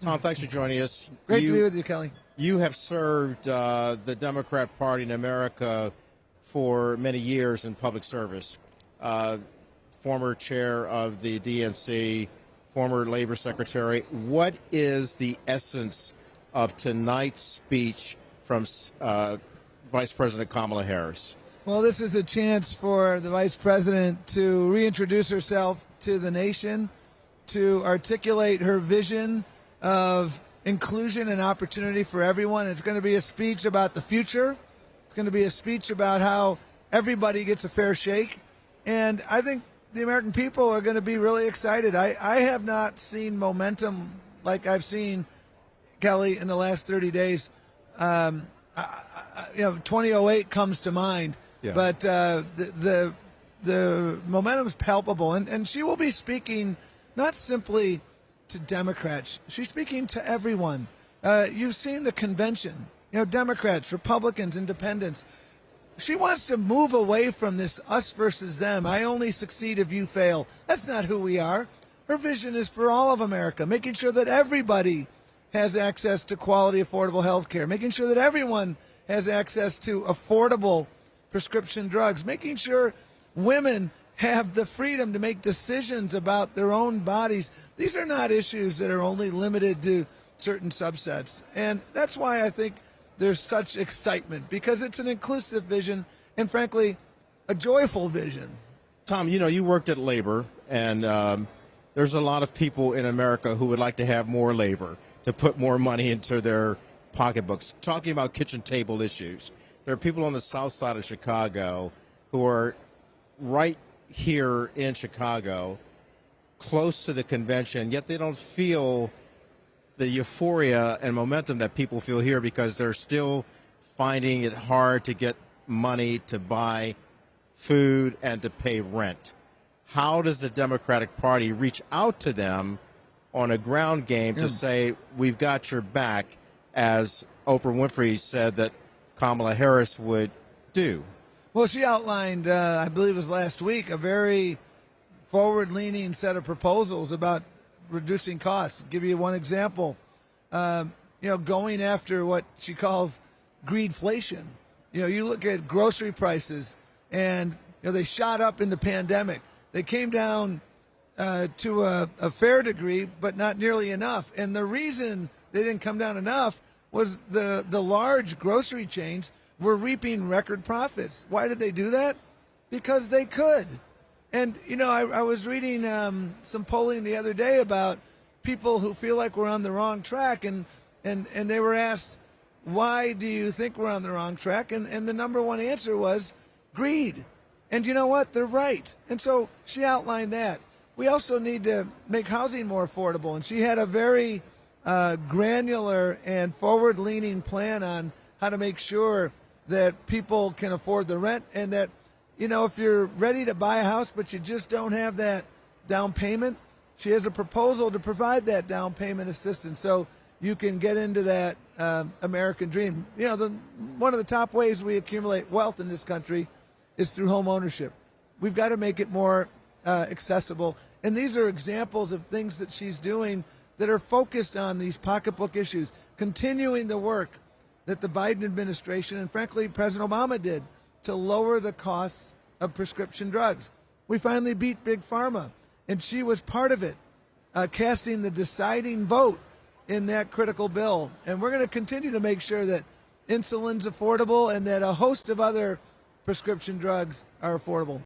Tom, thanks for joining us. Great to be with you, Kelly. You have served the Democrat Party in America for many years in public service. Former chair of the DNC, former labor secretary. What is the essence of tonight's speech from Vice President Kamala Harris? Well, this is a chance for the Vice President to reintroduce herself to the nation, to articulate her vision of inclusion and opportunity for everyone. It's going to be a speech about the future. It's going to be a speech about how everybody gets a fair shake. And I think the American people are going to be really excited. I have not seen momentum like I've seen, Kelly, in the last 30 days. 2008 comes to mind, but the momentum is palpable. And she will be speaking not simply to Democrats. She's speaking to everyone. You've seen the convention, Democrats, Republicans, Independents. She wants to move away from this us versus them. I only succeed if you fail. That's not who we are. Her vision is for all of America, making sure that everybody has access to quality, affordable health care, making sure that everyone has access to affordable prescription drugs, making sure women have the freedom to make decisions about their own bodies. These are not issues that are only limited to certain subsets. And that's why I think there's such excitement, because it's an inclusive vision and, frankly, a joyful vision. Tom, you worked at labor, and there's a lot of people in America who would like to have more labor, to put more money into their pocketbooks. Talking about kitchen table issues, there are people on the south side of Chicago who are right here in Chicago, close to the convention, yet they don't feel the euphoria and momentum that people feel here because they're still finding it hard to get money to buy food and to pay rent. How does the Democratic Party reach out to them on a ground game to say, we've got your back, as Oprah Winfrey said that Kamala Harris would do? Well, she outlined, I believe it was last week, a very forward-leaning set of proposals about reducing costs. I'll give you one example. Going after what she calls greedflation. You look at grocery prices, and they shot up in the pandemic. They came down to a fair degree, but not nearly enough. And the reason they didn't come down enough was the large grocery chains were reaping record profits. Why did they do that? Because they could. And, I was reading some polling the other day about people who feel like we're on the wrong track, and they were asked, why do you think we're on the wrong track? And the number one answer was greed. And you know what? They're right. And so she outlined that. We also need to make housing more affordable. And she had a very granular and forward-leaning plan on how to make sure that people can afford the rent, and that, if you're ready to buy a house but you just don't have that down payment, she has a proposal to provide that down payment assistance so you can get into that American dream. One of the top ways we accumulate wealth in this country is through home ownership. We've got to make it more accessible. And these are examples of things that she's doing that are focused on these pocketbook issues, continuing the work that the Biden administration and, frankly, President Obama did to lower the costs of prescription drugs. We finally beat Big Pharma, and she was part of it, casting the deciding vote in that critical bill. And we're going to continue to make sure that insulin's affordable and that a host of other prescription drugs are affordable.